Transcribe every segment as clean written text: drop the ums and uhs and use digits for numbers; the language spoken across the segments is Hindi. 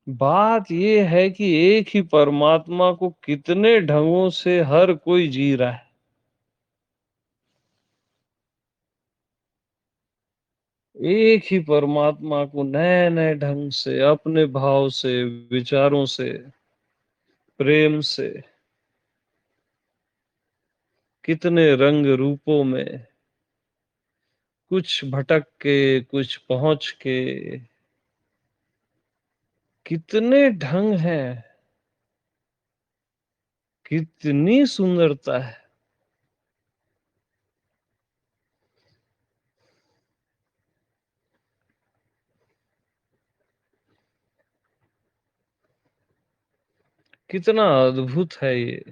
बात ये है कि एक ही परमात्मा को कितने ढंगों से हर कोई जी रहा है। एक ही परमात्मा को नए-नए ढंग से, अपने भाव से, विचारों से, प्रेम से, कितने रंग रूपों में, कुछ भटक के, कुछ पहुँच के, कितने ढंग हैं, कितनी सुंदरता है। कितना अद्भुत है ये।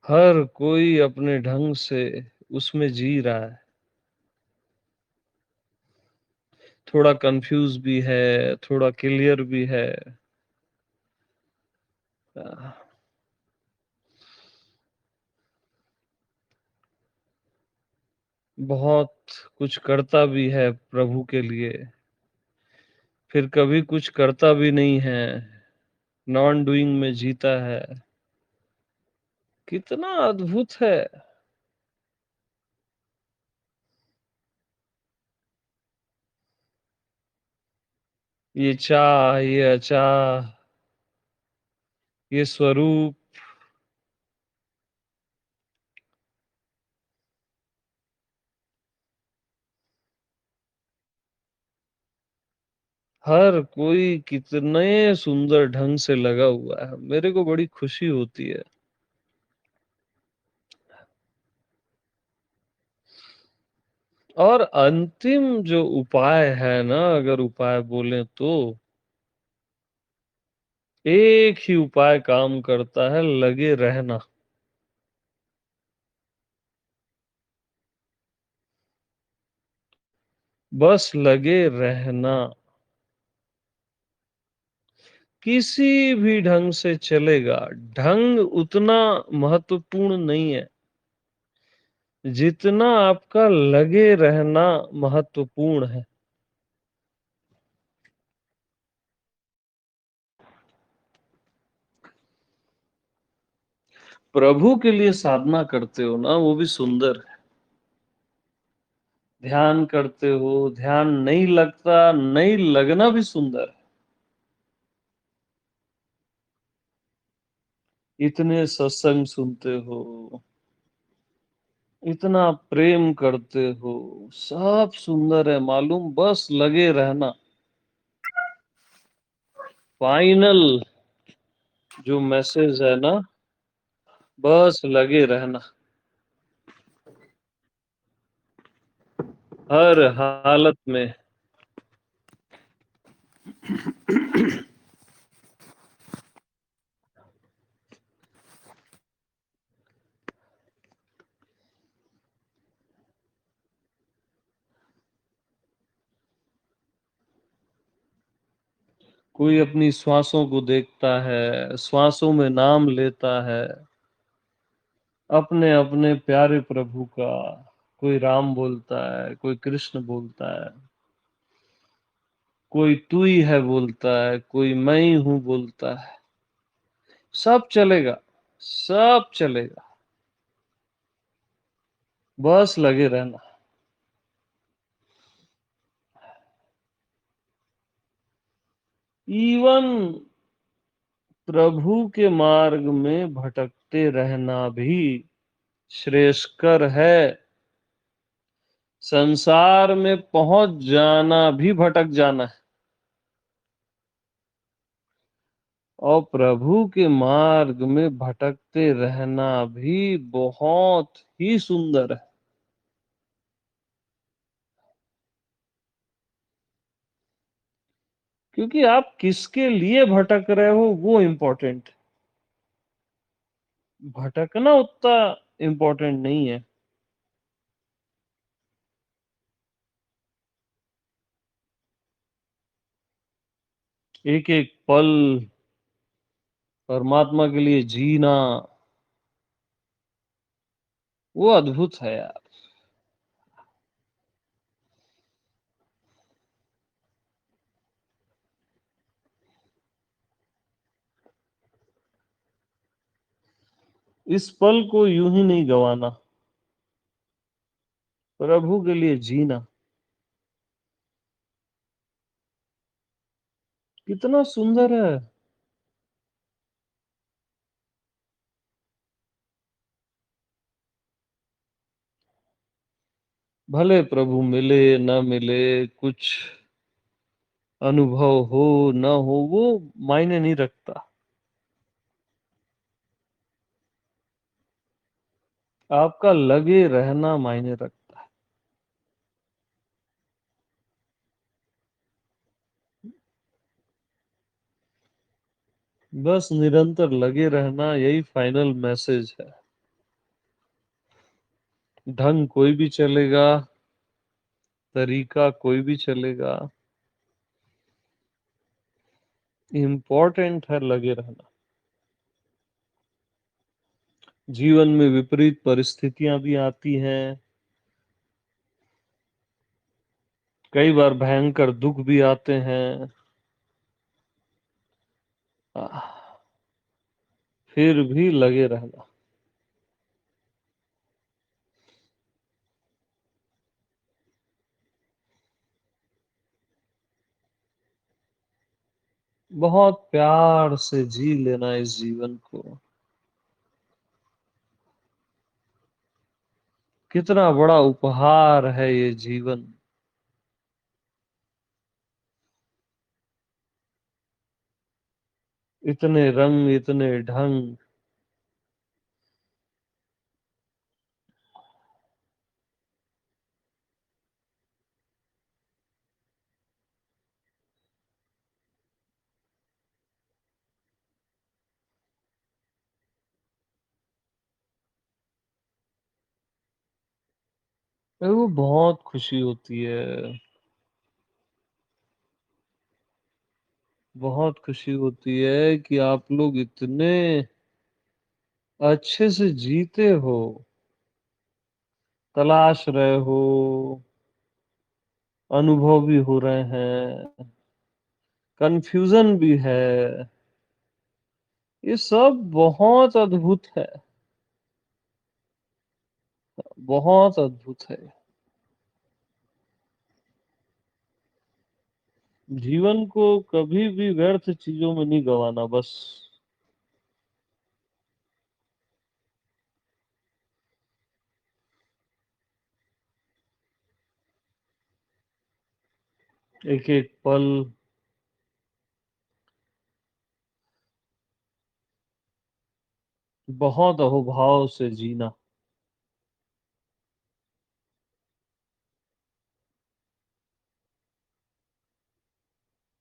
हर कोई अपने ढंग से उसमें जी रहा है। थोड़ा कन्फ्यूज़ भी है, थोड़ा क्लियर भी है। अ, बहुत कुछ करता भी है प्रभु के लिए, फिर कभी कुछ करता भी नहीं है, नॉन डूइंग में जीता है। कितना अद्भुत है! ये चाह, ये अचाह, ये स्वरूप, हर कोई कितने सुंदर ढंग से लगा हुआ है। मेरे को बड़ी खुशी होती है। और अंतिम जो उपाय है ना, अगर उपाय बोलें तो, एक ही उपाय काम करता है, लगे रहना। बस लगे रहना। किसी भी ढंग से चलेगा, ढंग उतना महत्वपूर्ण नहीं है, जितना आपका लगे रहना महत्वपूर्ण है। प्रभु के लिए साधना करते हो ना, वो भी सुंदर है। ध्यान करते हो, ध्यान नहीं लगता, नहीं लगना भी सुंदर है। इतने सत्संग सुनते हो, इतना प्रेम करते हो, सब सुंदर है मालूम, बस लगे रहना। फाइनल जो मैसेज है ना, बस लगे रहना। हर हालत में। कोई अपनी श्वासों को देखता है, श्वासों में नाम लेता है, अपने-अपने प्यारे प्रभु का। कोई राम बोलता है, कोई कृष्ण बोलता है, कोई तू ही है बोलता है, कोई मैं ही हूँ बोलता है। सब चलेगा, सब चलेगा, बस लगे रहना। इवन प्रभु के मार्ग में भटकते रहना भी श्रेयस्कर है। संसार में पहुंच जाना भी भटक जाना है, और प्रभु के मार्ग में भटकते रहना भी बहुत ही सुंदर है। क्योंकि आप किसके लिए भटक रहे हो वो इम्पोर्टेंट। भटकना उतना इम्पोर्टेंट नहीं है। एक एक पल परमात्मा के लिए जीना, वो अद्भुत है यार। इस पल को यूं ही नहीं गवाना, प्रभु के लिए जीना। कितना सुंदर है। भले प्रभु मिले न मिले, कुछ अनुभव हो न हो, वो मायने नहीं रखता। आपका लगे रहना मायने रखता है। बस निरंतर लगे रहना, यही फाइनल मैसेज है। ढंग कोई भी चलेगा, तरीका कोई भी चलेगा, इम्पोर्टेंट है लगे रहना। जीवन में विपरीत परिस्थितियां भी आती हैं, कई बार भयंकर दुख भी आते हैं। फिर भी लगे रहना। बहुत प्यार से जी लेना इस जीवन को। कितना बड़ा उपहार है ये जीवन। इतने रंग, इतने ढंग। वो बहुत खुशी होती है। बहुत खुशी होती है कि आप लोग इतने अच्छे से जीते हो, तलाश रहे हो, अनुभव भी हो रहे हैं, कंफ्यूजन भी है। ये सब बहुत अद्भुत है। बहुत अद्भुत है। जीवन को कभी भी व्यर्थ चीजों में नहीं गंवाना बस। एक एक पल, बहुत अहोभाव से जीना।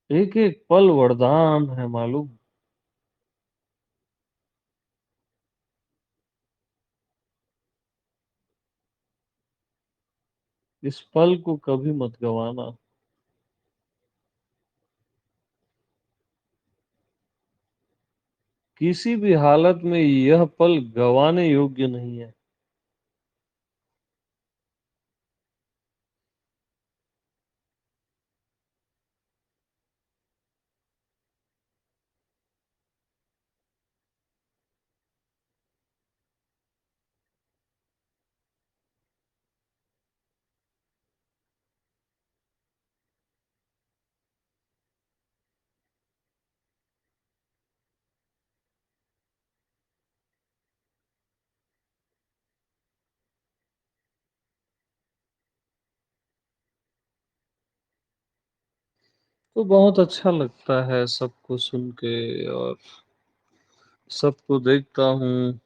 एक एक पल वरदान है मालूम। इस पल को कभी मत गंवाना। किसी भी हालत में यह पल गंवाने योग्य नहीं है। तो बहुत अच्छा लगता है सबको सुन के, और सबको देखता हूँ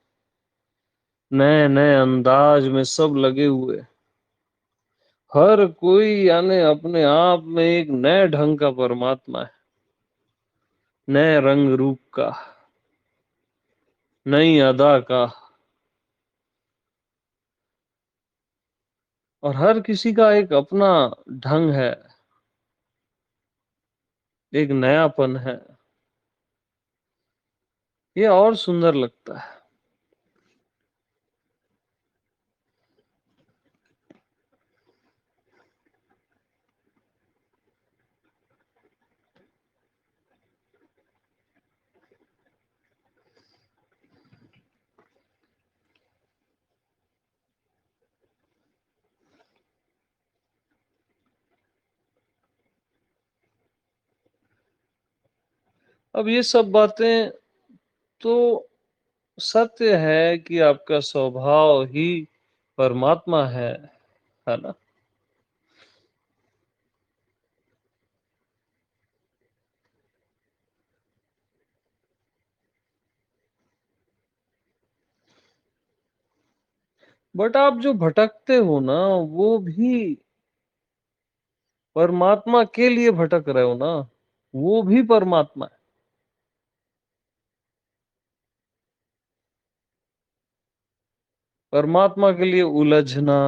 नए नए अंदाज में सब लगे हुए। हर कोई यानी अपने आप में एक नए ढंग का परमात्मा है, नए रंग रूप का, नई अदा का। और हर किसी का एक अपना ढंग है, एक नयापन है। ये और सुंदर लगता है। अब ये सब बातें तो सत्य है कि आपका स्वभाव ही परमात्मा है ना? बट आप जो भटकते हो ना, वो भी परमात्मा के लिए भटक रहे हो ना, वो भी परमात्मा है। परमात्मा के लिए उलझना,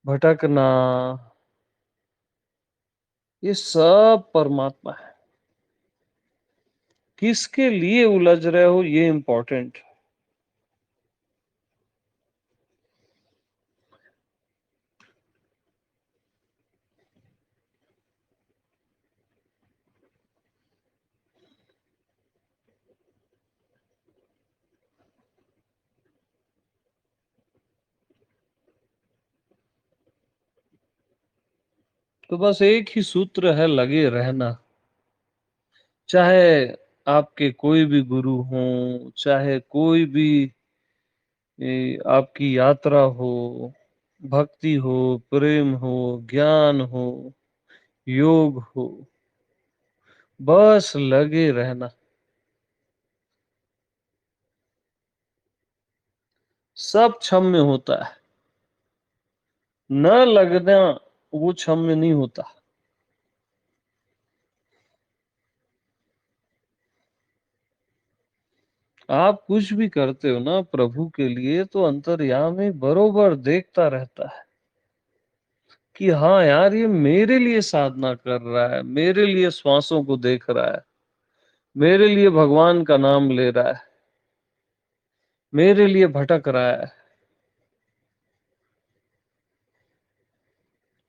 भटकना, ये सब परमात्मा है। किसके लिए उलझ रहे हो ये इम्पोर्टेंट। तो बस एक ही सूत्र है, लगे रहना। चाहे आपके कोई भी गुरु हों, चाहे कोई भी आपकी यात्रा हो, भक्ति हो, प्रेम हो, ज्ञान हो, योग हो, बस लगे रहना। सब क्षम्य होता है। न लगना वो क्षम्य नहीं होता। आप कुछ भी करते हो ना प्रभु के लिए, तो अंतर्यामी बरोबर देखता रहता है कि हाँ यार, ये मेरे लिए साधना कर रहा है, मेरे लिए श्वासों को देख रहा है, मेरे लिए भगवान का नाम ले रहा है, मेरे लिए भटक रहा है।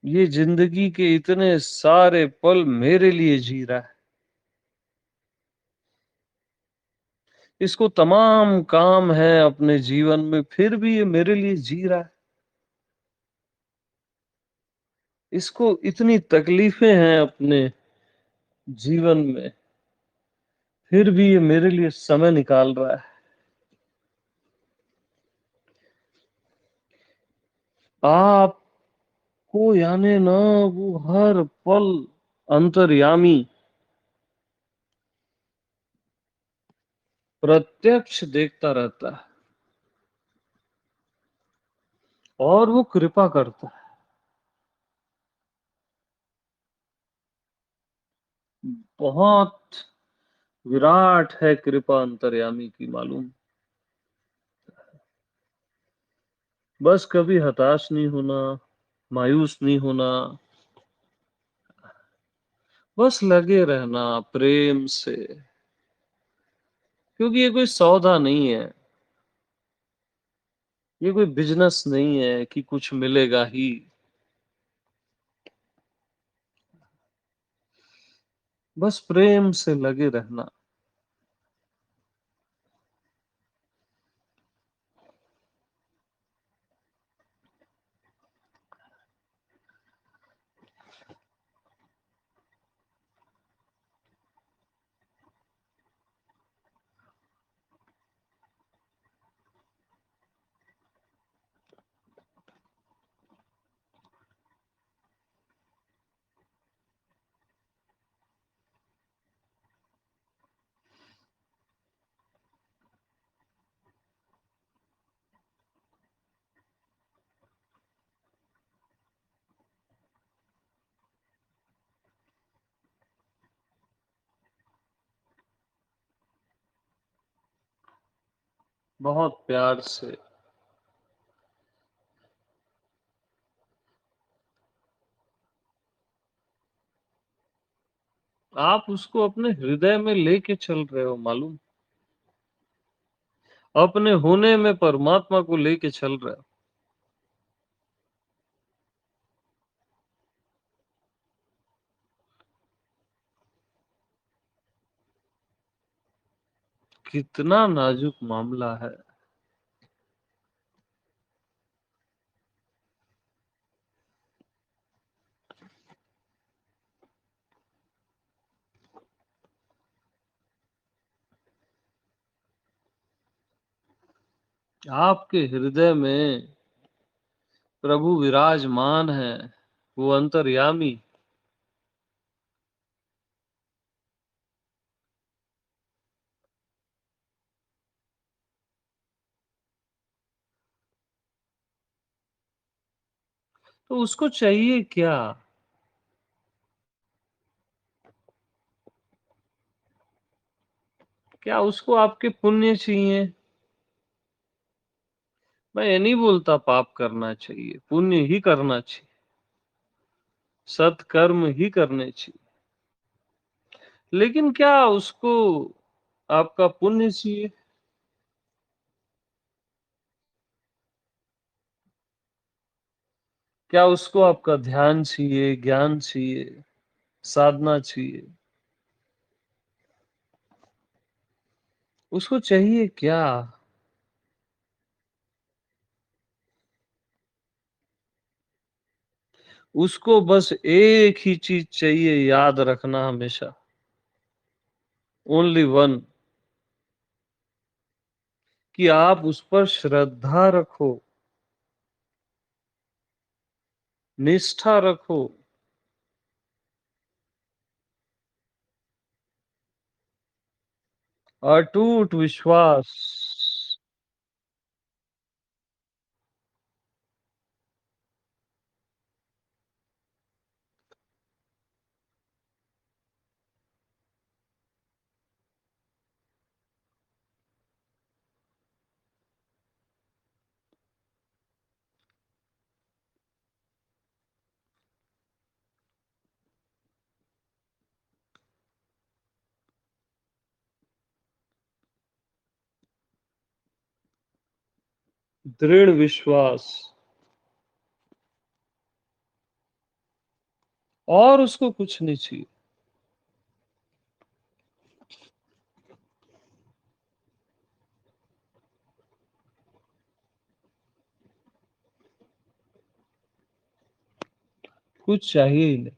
ये जिंदगी के इतने सारे पल मेरे लिए जी रहा है। इसको तमाम काम है अपने जीवन में, फिर भी ये मेरे लिए जी रहा है। इसको इतनी तकलीफें हैं अपने जीवन में, फिर भी ये मेरे लिए समय निकाल रहा है। आपको यानी ना, वो हर पल अंतर्यामी प्रत्यक्ष देखता रहता है और वो कृपा करता है। बहुत विराट है कृपा अंतर्यामी की, मालूम। बस कभी हताश नहीं होना, मायूस नहीं होना, बस लगे रहना प्रेम से। क्योंकि ये कोई सौदा नहीं है, ये कोई बिजनेस नहीं है कि कुछ मिलेगा ही। बस प्रेम से लगे रहना। बहुत प्यार से। आप उसको अपने हृदय में लेके चल रहे हो, मालूम। अपने होने में परमात्मा को लेके चल रहे हो। कितना नाजुक मामला है। आपके हृदय में प्रभु विराजमान है, वो अंतर्यामी। तो उसको चाहिए क्या? क्या उसको आपके पुण्य चाहिए? मैं ये नहीं बोलता पाप करना चाहिए, पुण्य ही करना चाहिए, सत्कर्म ही करने चाहिए। लेकिन क्या उसको आपका पुण्य चाहिए? क्या उसको आपका ध्यान चाहिए, ज्ञान चाहिए, साधना चाहिए? उसको चाहिए क्या? उसको बस एक ही चीज चाहिए, याद रखना हमेशा, ओनली वन, कि आप उस पर श्रद्धा रखो, निष्ठा रखो, अटूट विश्वास। दृढ़ विश्वास। और उसको कुछ नहीं चाहिए। कुछ चाहिए ही नहीं।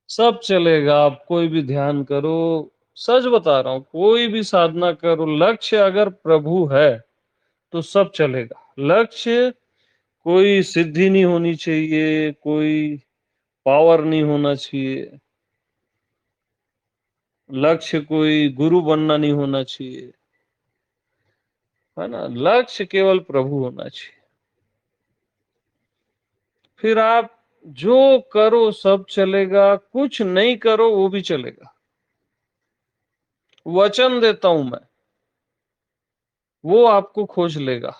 सब चलेगा, आप कोई भी ध्यान करो, सच बता रहा हूं, कोई भी साधना करो, लक्ष्य अगर प्रभु है तो सब चलेगा। लक्ष्य कोई सिद्धि नहीं होनी चाहिए, कोई पावर नहीं होना चाहिए, लक्ष्य कोई गुरु बनना नहीं होना चाहिए, है ना? लक्ष्य केवल प्रभु होना चाहिए। फिर आप जो करो सब चलेगा, कुछ नहीं करो वो भी चलेगा। वचन देता हूं मैं, वो आपको खोज लेगा।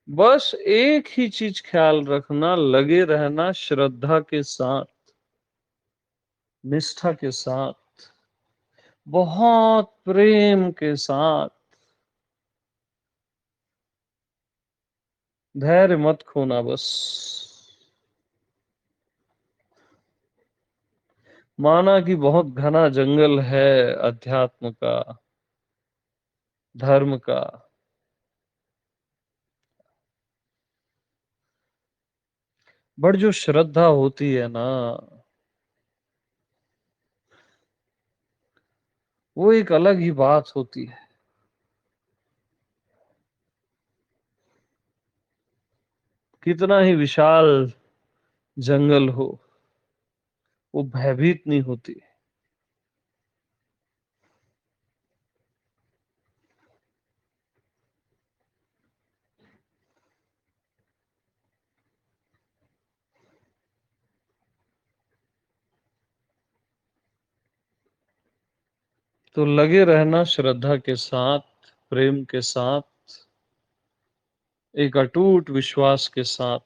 बस एक ही चीज ख्याल रखना, लगे रहना श्रद्धा के साथ, निष्ठा के साथ, बहुत प्रेम के साथ। धैर्य मत खोना बस। माना कि बहुत घना जंगल है अध्यात्म का, धर्म का, बट जो श्रद्धा होती है ना, वो एक अलग ही बात होती है। कितना ही विशाल जंगल हो, वो भयभीत नहीं होती। तो लगे रहना श्रद्धा के साथ, प्रेम के साथ, एक अटूट विश्वास के साथ।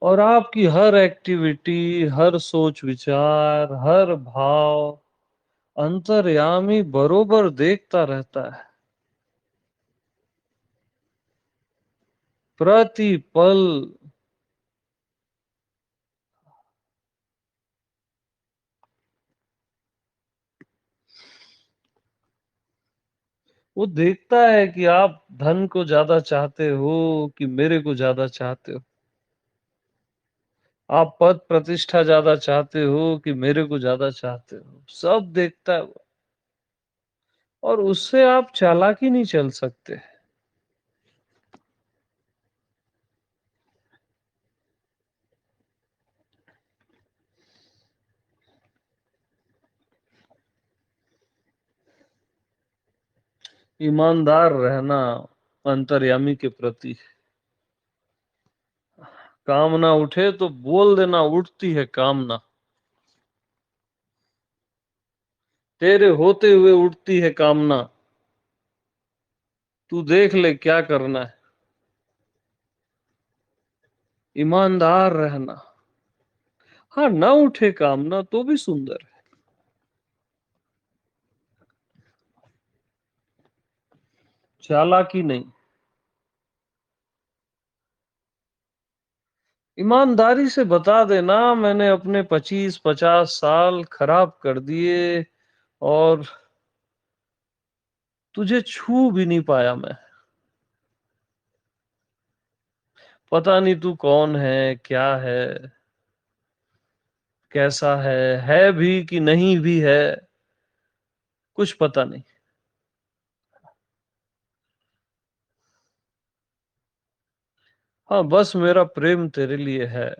और आपकी हर एक्टिविटी, हर सोच विचार, हर भाव अंतर्यामी बरोबर देखता रहता है, प्रतिपल। वो देखता है कि आप धन को ज्यादा चाहते हो कि मेरे को ज्यादा चाहते हो। आप पद प्रतिष्ठा ज्यादा चाहते हो कि मेरे को ज्यादा चाहते हो, सब देखता है वो। और उससे आप चालाकी नहीं चल सकते। ईमानदार रहना अंतर्यामी के प्रति। कामना उठे तो बोल देना, उठती है कामना। तेरे होते हुए उठती है कामना। तू देख ले क्या करना है। ईमानदार रहना। हाँ, ना उठे कामना तो भी सुंदर है। चालाकी नहीं। ईमानदारी से बता देना मैंने अपने 25-50 साल खराब कर दिए और तुझे छू भी नहीं पाया मैं। पता नहीं तू कौन है, क्या है, कैसा है भी कि नहीं भी है, कुछ पता नहीं। हाँ, बस मेरा प्रेम तेरे लिए है,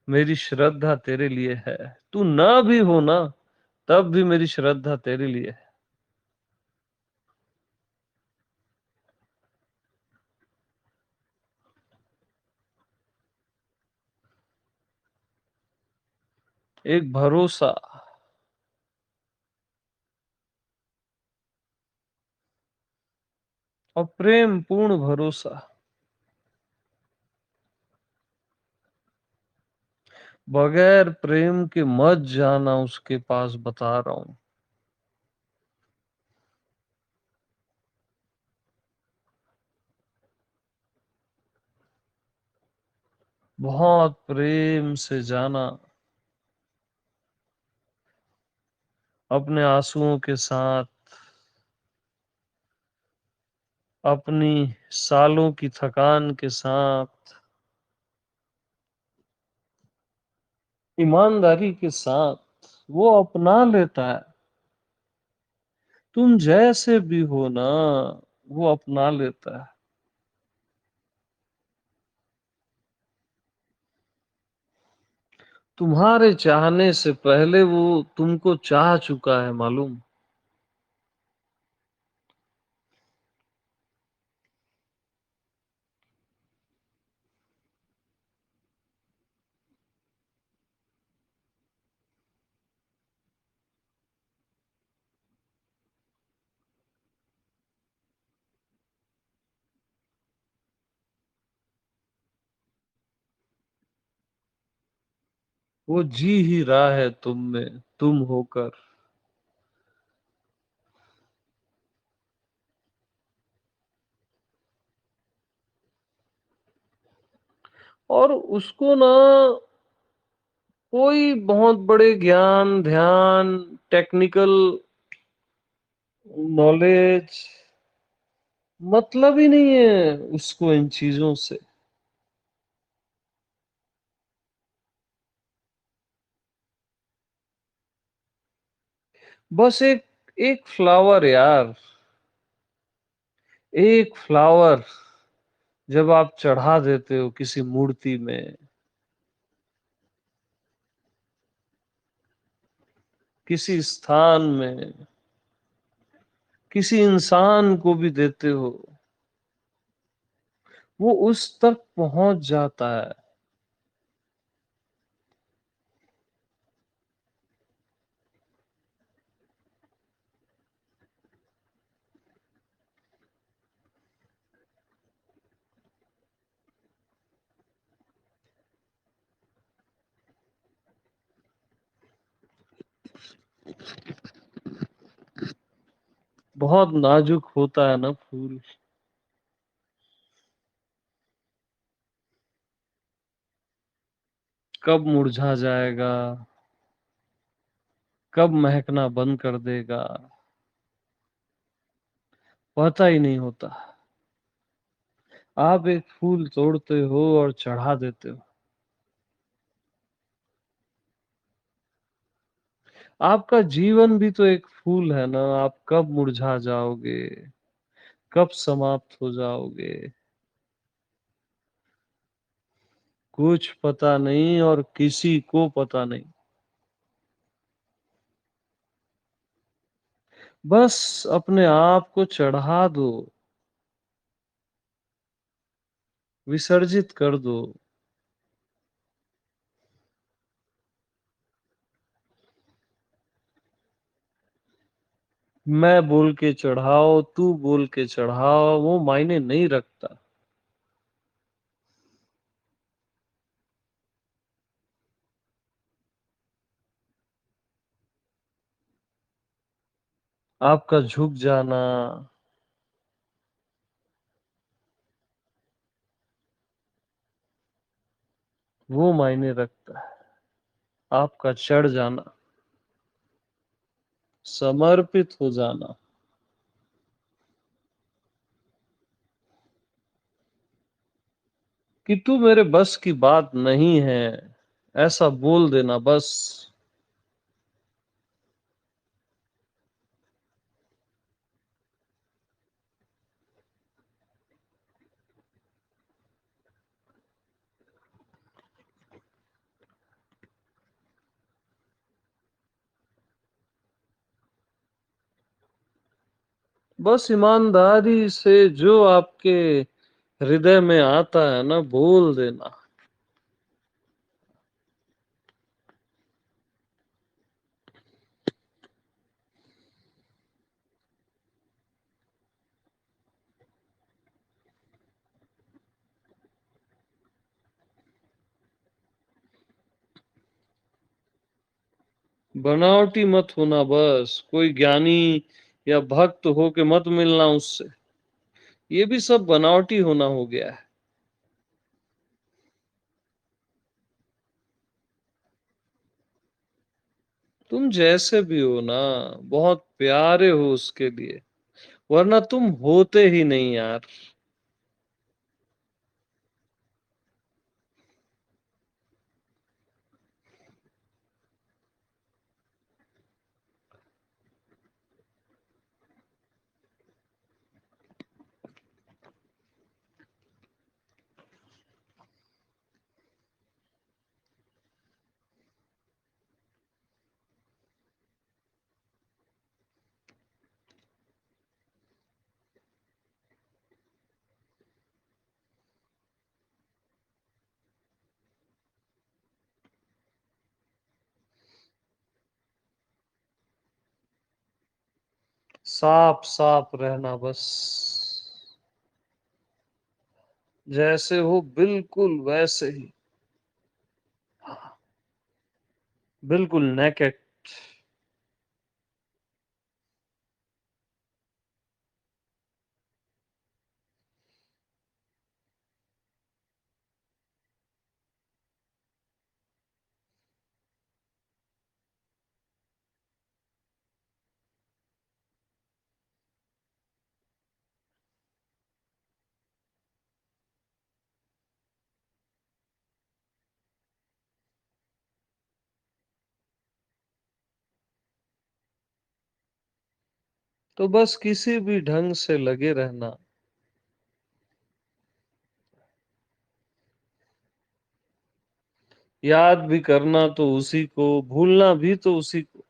मेरी श्रद्धा तेरे लिए है। तू ना भी हो ना, तब भी मेरी श्रद्धा तेरे लिए है। एक भरोसा। और प्रेम पूर्ण भरोसा। बगैर प्रेम के मत जाना उसके पास, बता रहा हूं। बहुत प्रेम से जाना, अपने आंसुओं के साथ, अपनी सालों की थकान के साथ, ईमानदारी के साथ वो अपना लेता है। तुम जैसे भी हो ना, वो अपना लेता है। तुम्हारे चाहने से पहले वो तुमको चाह चुका है, मालूम। वो जी ही रहा है तुम में, तुम होकर। और उसको ना कोई बहुत बड़े ज्ञान ध्यान, टेक्निकल नॉलेज मतलब ही नहीं है उसको इन चीजों से। बस एक एक फ्लावर यार, एक फ्लावर जब आप चढ़ा देते हो किसी मूर्ति में, किसी स्थान में, किसी इंसान को भी देते हो, वो उस तक पहुंच जाता है। बहुत नाजुक होता है ना फूल। कब मुरझा जाएगा, कब महकना बंद कर देगा, पता ही नहीं होता। आप एक फूल तोड़ते हो और चढ़ा देते हो, आपका जीवन भी तो एक फूल है ना, आप कब मुरझा जाओगे, कब समाप्त हो जाओगे, कुछ पता नहीं और किसी को पता नहीं। बस अपने आप को चढ़ा दो, विसर्जित कर दो। मैं बोल के चढ़ाओ, तू बोल के चढ़ाओ, वो मायने नहीं रखता। आपका झुक जाना, वो मायने रखता है। आपका चढ़ जाना, समर्पित हो जाना, कि तू मेरे बस की बात नहीं है, ऐसा बोल देना बस। बस ईमानदारी से जो आपके हृदय में आता है ना, बोल देना। बनावटी मत होना बस, कोई ज्ञानी या भक्त हो के मत मिलना उससे। ये भी सब बनावटी होना हो गया है। तुम जैसे भी हो ना, बहुत प्यारे हो उसके लिए, वरना तुम होते ही नहीं यार। साफ साफ रहना बस, जैसे हो बिल्कुल वैसे ही। बिल्कुल नेकेड। तो बस किसी भी ढंग से लगे रहना, याद भी करना तो उसी को, भूलना भी तो उसी को।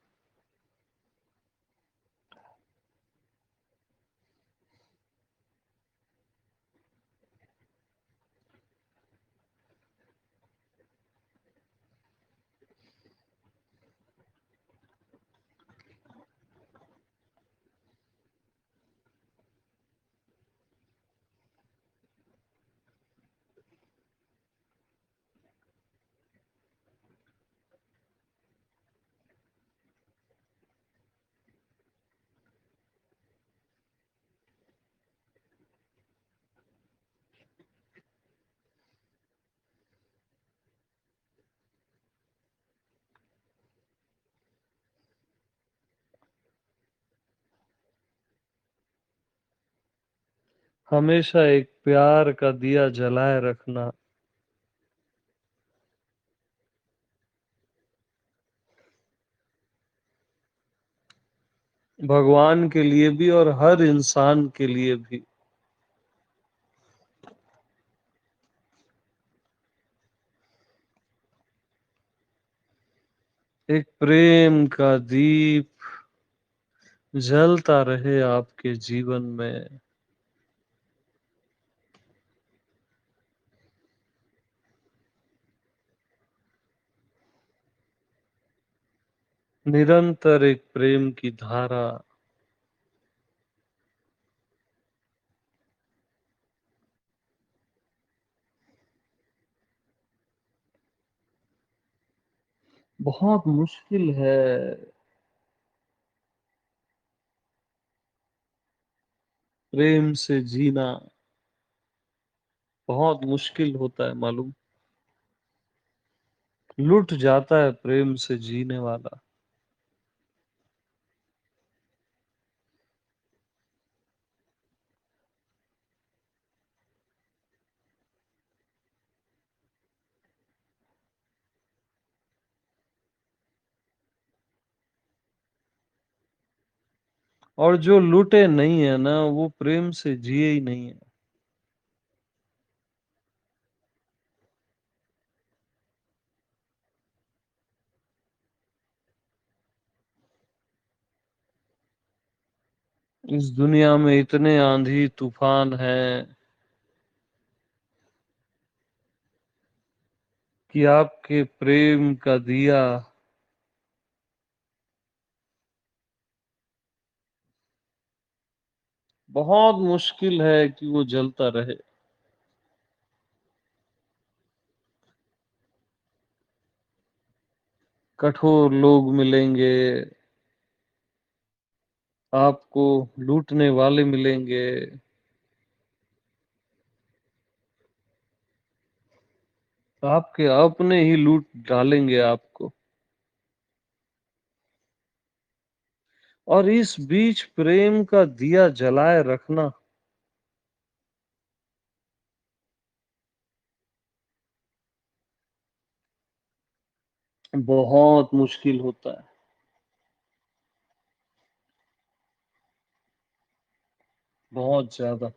हमेशा एक प्यार का दिया जलाए रखना। भगवान के लिए भी और हर इंसान के लिए भी। एक प्रेम का दीप जलता रहे आपके जीवन में। निरंतर एक प्रेम की धारा। बहुत मुश्किल है। प्रेम से जीना बहुत मुश्किल होता है मालूम। लुट जाता है प्रेम से जीने वाला। और जो लुटे नहीं है ना, वो प्रेम से जिए ही नहीं है। इस दुनिया में इतने आंधी तूफान हैं कि आपके प्रेम का दिया बहुत मुश्किल है कि वो जलता रहे। कठोर लोग मिलेंगे, आपको लूटने वाले मिलेंगे, आपके अपने ही लूट डालेंगे आपको। और इस बीच प्रेम का दिया जलाए रखना बहुत मुश्किल होता है। बहुत ज्यादा।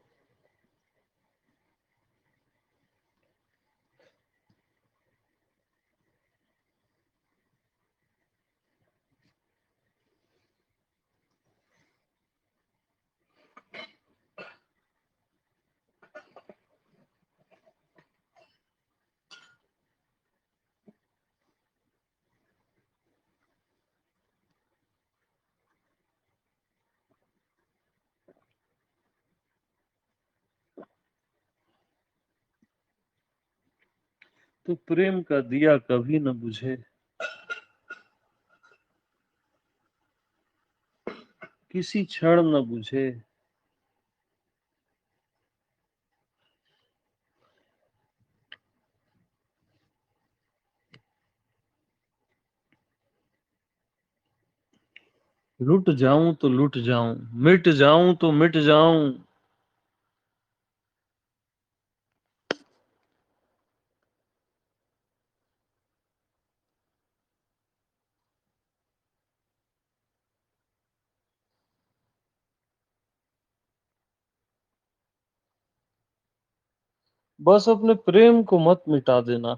तो प्रेम का दिया कभी न बुझे, किसी क्षण न बुझे। लुट जाऊं तो लुट जाऊं, मिट जाऊं तो मिट जाऊं। बस अपने प्रेम को मत मिटा देना।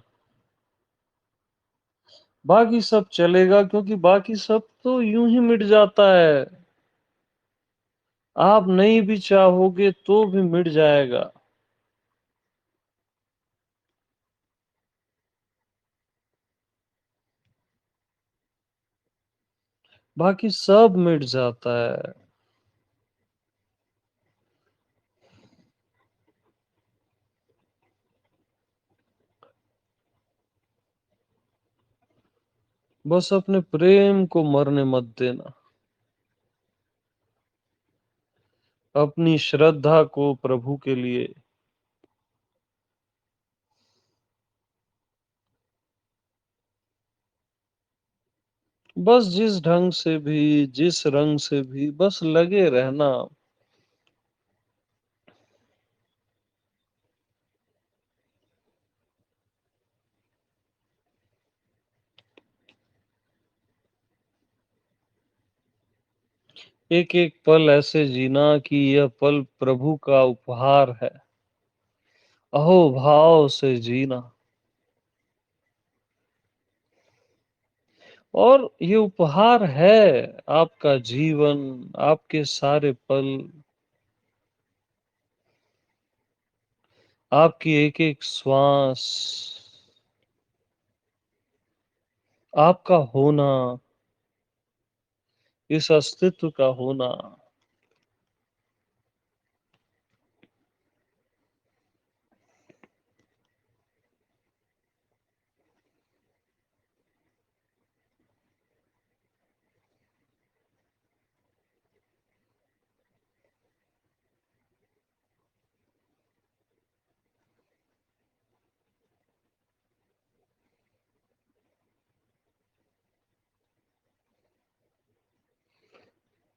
बाकी सब चलेगा, क्योंकि बाकी सब तो यूं ही मिट जाता है। आप नहीं भी चाहोगे तो भी मिट जाएगा। बाकी सब मिट जाता है। बस अपने प्रेम को मरने मत देना। अपनी श्रद्धा को प्रभु के लिए। बस जिस ढंग से भी, जिस रंग से भी, बस लगे रहना। एक एक पल ऐसे जीना कि यह पल प्रभु का उपहार है, अहो भाव से जीना। और ये उपहार है, आपका जीवन, आपके सारे पल, आपकी एक एक श्वास, आपका होना, इस अस्तित्व का होना।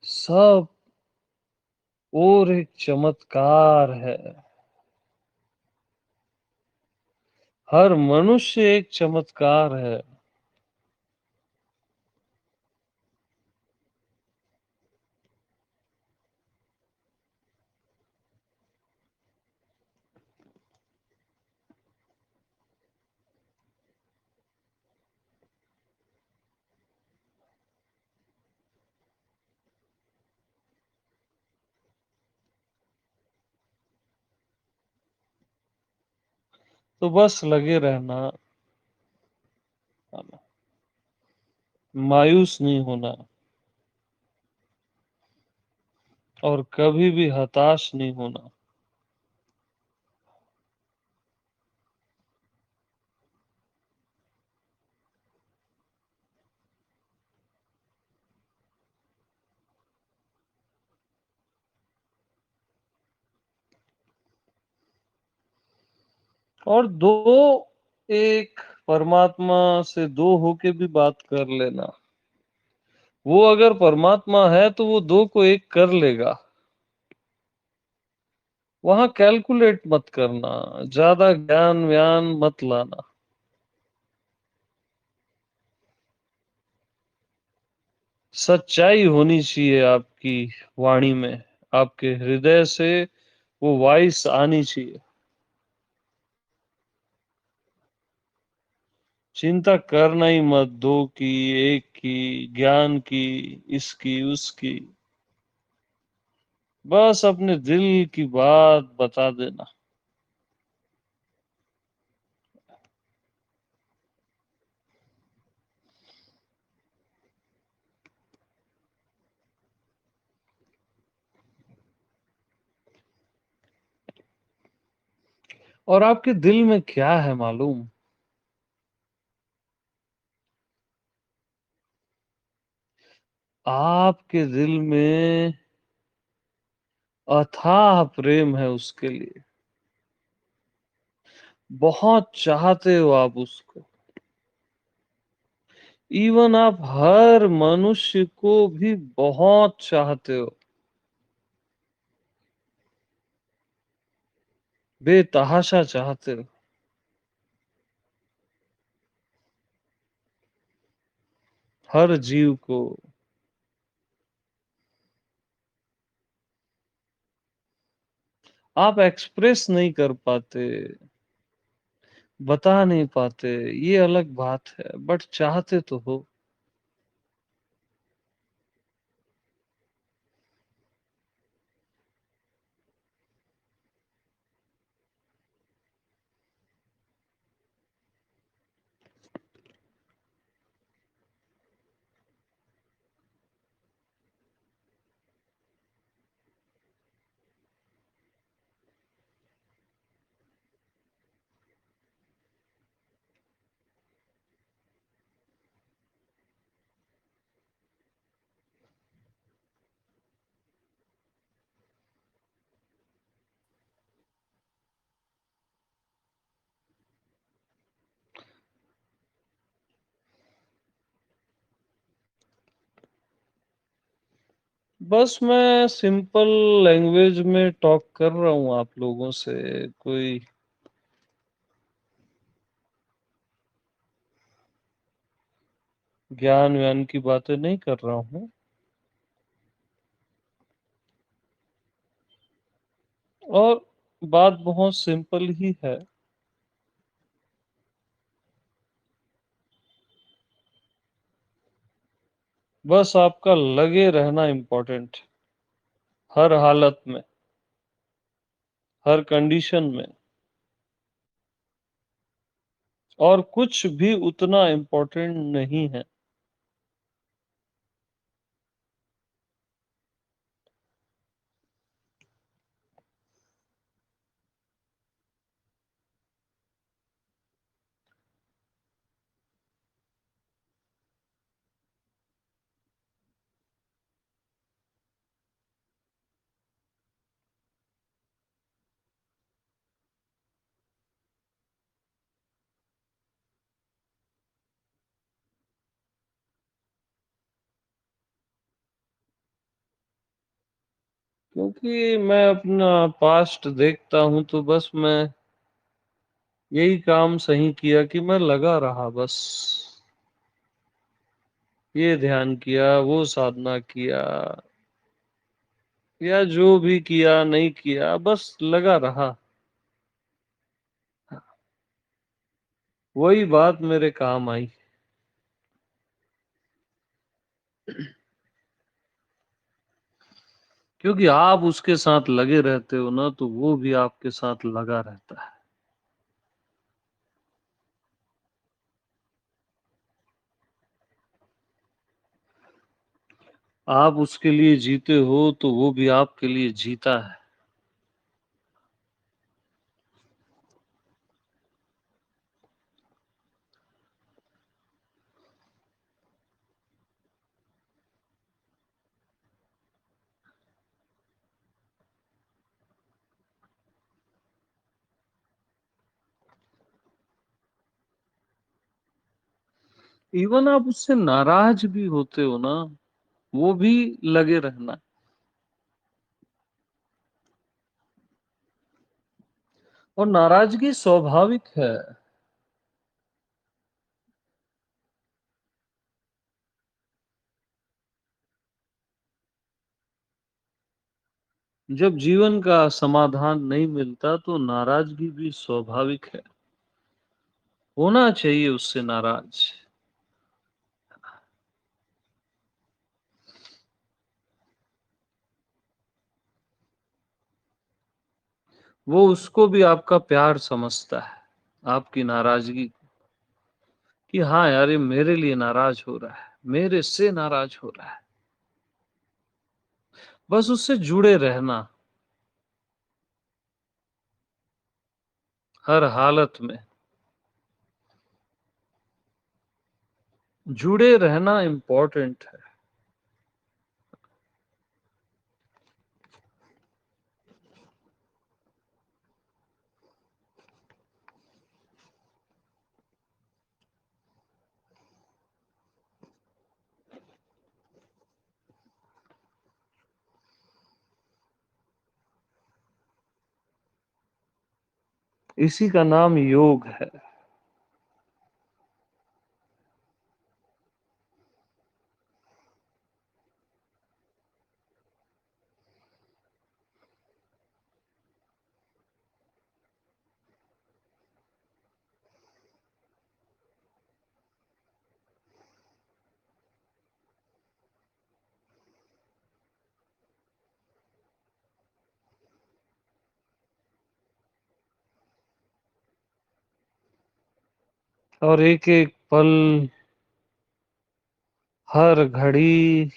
सब और एक चमत्कार है। हर मनुष्य एक चमत्कार है। तो बस लगे रहना, मायूस नहीं होना और कभी भी हताश नहीं होना। और दो एक परमात्मा से दो होके भी बात कर लेना। वो अगर परमात्मा है तो वो दो को एक कर लेगा। वहां कैलकुलेट मत करना, ज्यादा ज्ञान व्यान मत लाना। सच्चाई होनी चाहिए आपकी वाणी में, आपके हृदय से वो वॉइस आनी चाहिए। चिंता करना ही मत, दो की, एक की, ज्ञान की, इसकी उसकी। बस अपने दिल की बात बता देना। और आपके दिल में क्या है मालूम? आपके दिल में अथाह प्रेम है उसके लिए। बहुत चाहते हो आप उसको। इवन आप हर मनुष्य को भी बहुत चाहते हो, बेतहाशा चाहते हो। हर जीव को। आप एक्सप्रेस नहीं कर पाते, बता नहीं पाते, ये अलग बात है, बट चाहते तो हो। बस मैं सिंपल लैंग्वेज में टॉक कर रहा हूँ आप लोगों से, कोई ज्ञान व्यान की बातें नहीं कर रहा हूँ। और बात बहुत सिंपल ही है। बस आपका लगे रहना इम्पोर्टेंट, हर हालत में, हर कंडीशन में। और कुछ भी उतना इम्पोर्टेंट नहीं है। क्योंकि मैं अपना पास्ट देखता हूँ तो बस मैं यही काम सही किया कि मैं लगा रहा बस। ये ध्यान किया, वो साधना किया, या जो भी किया नहीं किया, बस लगा रहा। वही बात मेरे काम आई। क्योंकि आप उसके साथ लगे रहते हो ना, तो वो भी आपके साथ लगा रहता है। आप उसके लिए जीते हो तो वो भी आपके लिए जीता है। इवन आप उससे नाराज भी होते हो ना, वो भी लगे रहना। और नाराजगी स्वाभाविक है। जब जीवन का समाधान नहीं मिलता तो नाराजगी भी स्वाभाविक है। होना चाहिए उससे नाराज। वो उसको भी आपका प्यार समझता है, आपकी नाराजगी, कि हाँ यार ये मेरे लिए नाराज हो रहा है, मेरे से नाराज हो रहा है। बस उससे जुड़े रहना, हर हालत में जुड़े रहना इम्पोर्टेंट है। इसी का नाम योग है। और एक एक पल, हर घड़ी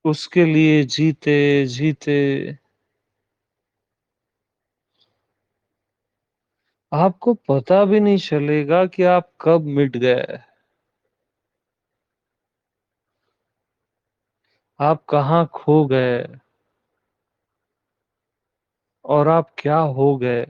उसके लिए जीते जीते आपको पता भी नहीं चलेगा कि आप कब मिट गए, आप कहाँ खो गए, और आप क्या हो गए।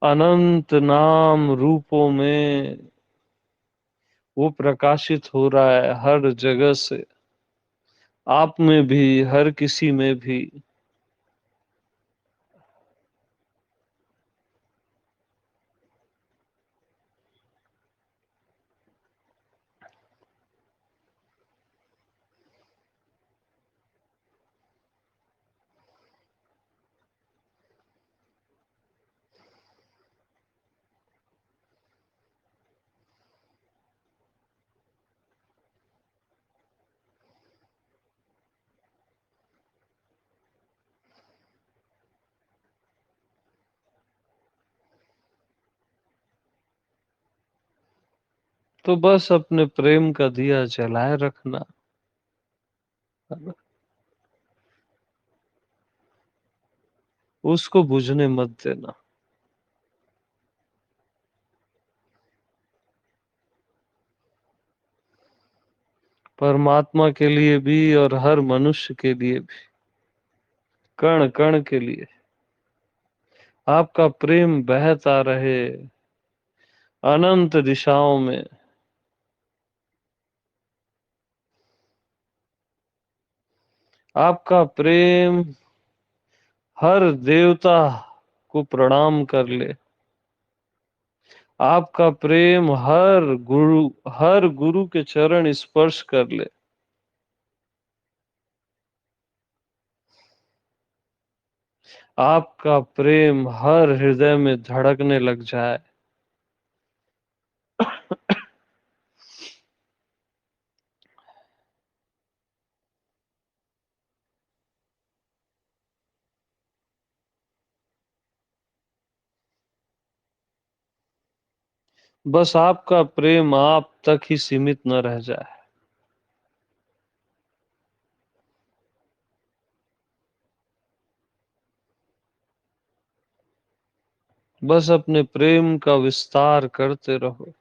अनंत नाम रूपों में वो प्रकाशित हो रहा है हर जगह से, आप में भी, हर किसी में भी। तो बस अपने प्रेम का दिया जलाए रखना, है ना? उसको बुझने मत देना। परमात्मा के लिए भी और हर मनुष्य के लिए भी, कण कण के लिए आपका प्रेम बहता रहे अनंत दिशाओं में। आपका प्रेम हर देवता को प्रणाम कर ले। आपका प्रेम हर गुरु के चरण स्पर्श कर ले। आपका प्रेम हर हृदय में धड़कने लग जाए। बस आपका प्रेम आप तक ही सीमित न रह जाए। बस अपने प्रेम का विस्तार करते रहो।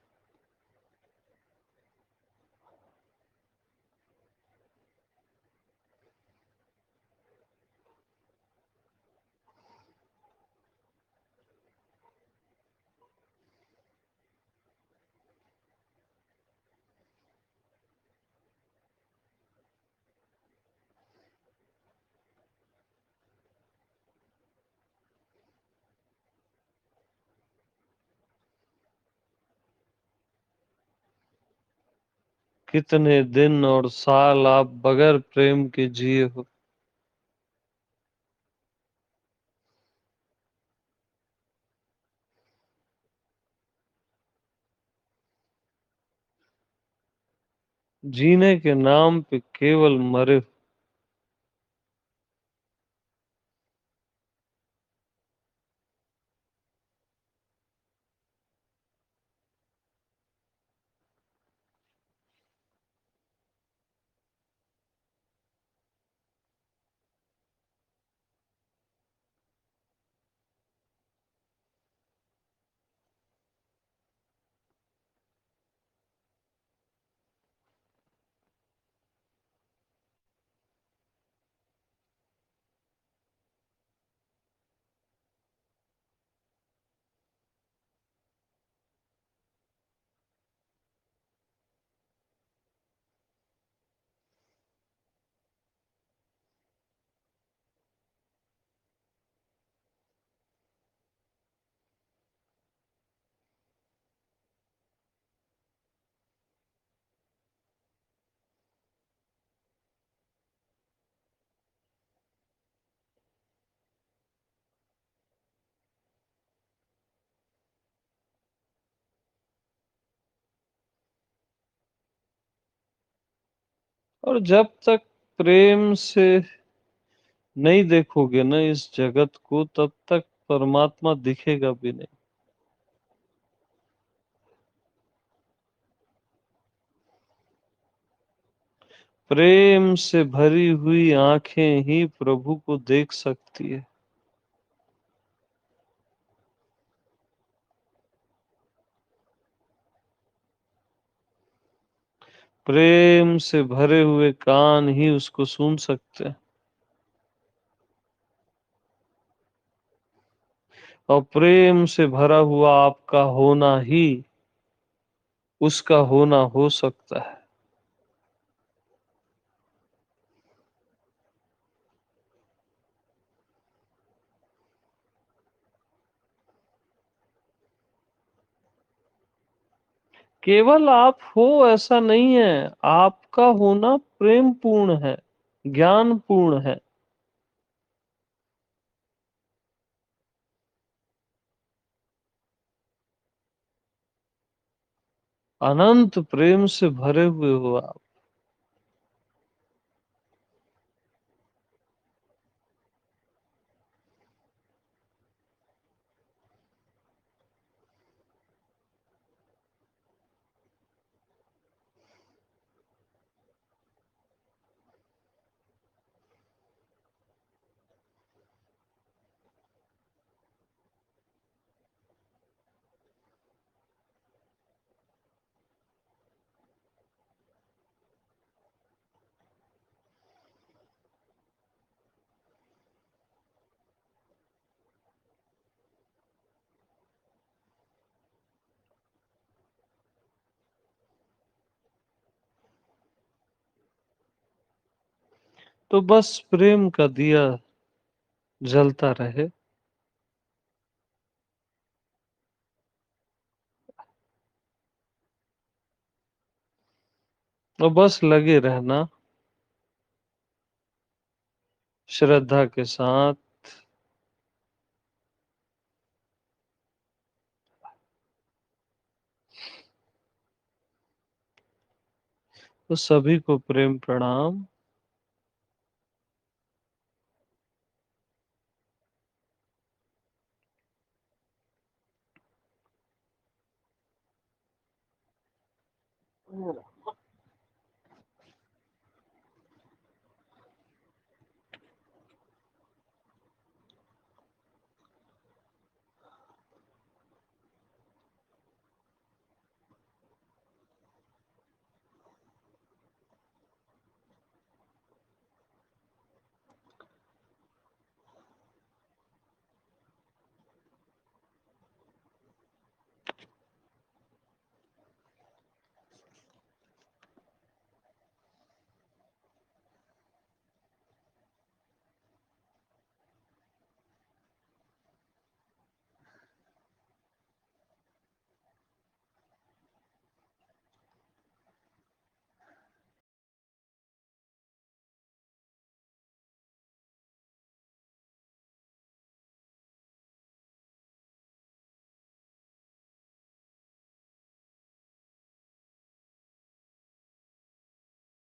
कितने दिन और साल आप बगैर प्रेम के जिए हो। जीने के नाम पे केवल मरे हो। और जब तक प्रेम से नहीं देखोगे ना इस जगत को, तब तक परमात्मा दिखेगा भी नहीं। प्रेम से भरी हुई आंखें ही प्रभु को देख सकती है। प्रेम से भरे हुए कान ही उसको सुन सकते हैं। और प्रेम से भरा हुआ आपका होना ही उसका होना हो सकता है। केवल आप हो ऐसा नहीं है, आपका होना प्रेम पूर्ण है, ज्ञान पूर्ण है। अनंत प्रेम से भरे हुए हो आप। तो बस प्रेम का दिया जलता रहे। और बस लगे रहना श्रद्धा के साथ। तो सभी को प्रेम प्रणाम।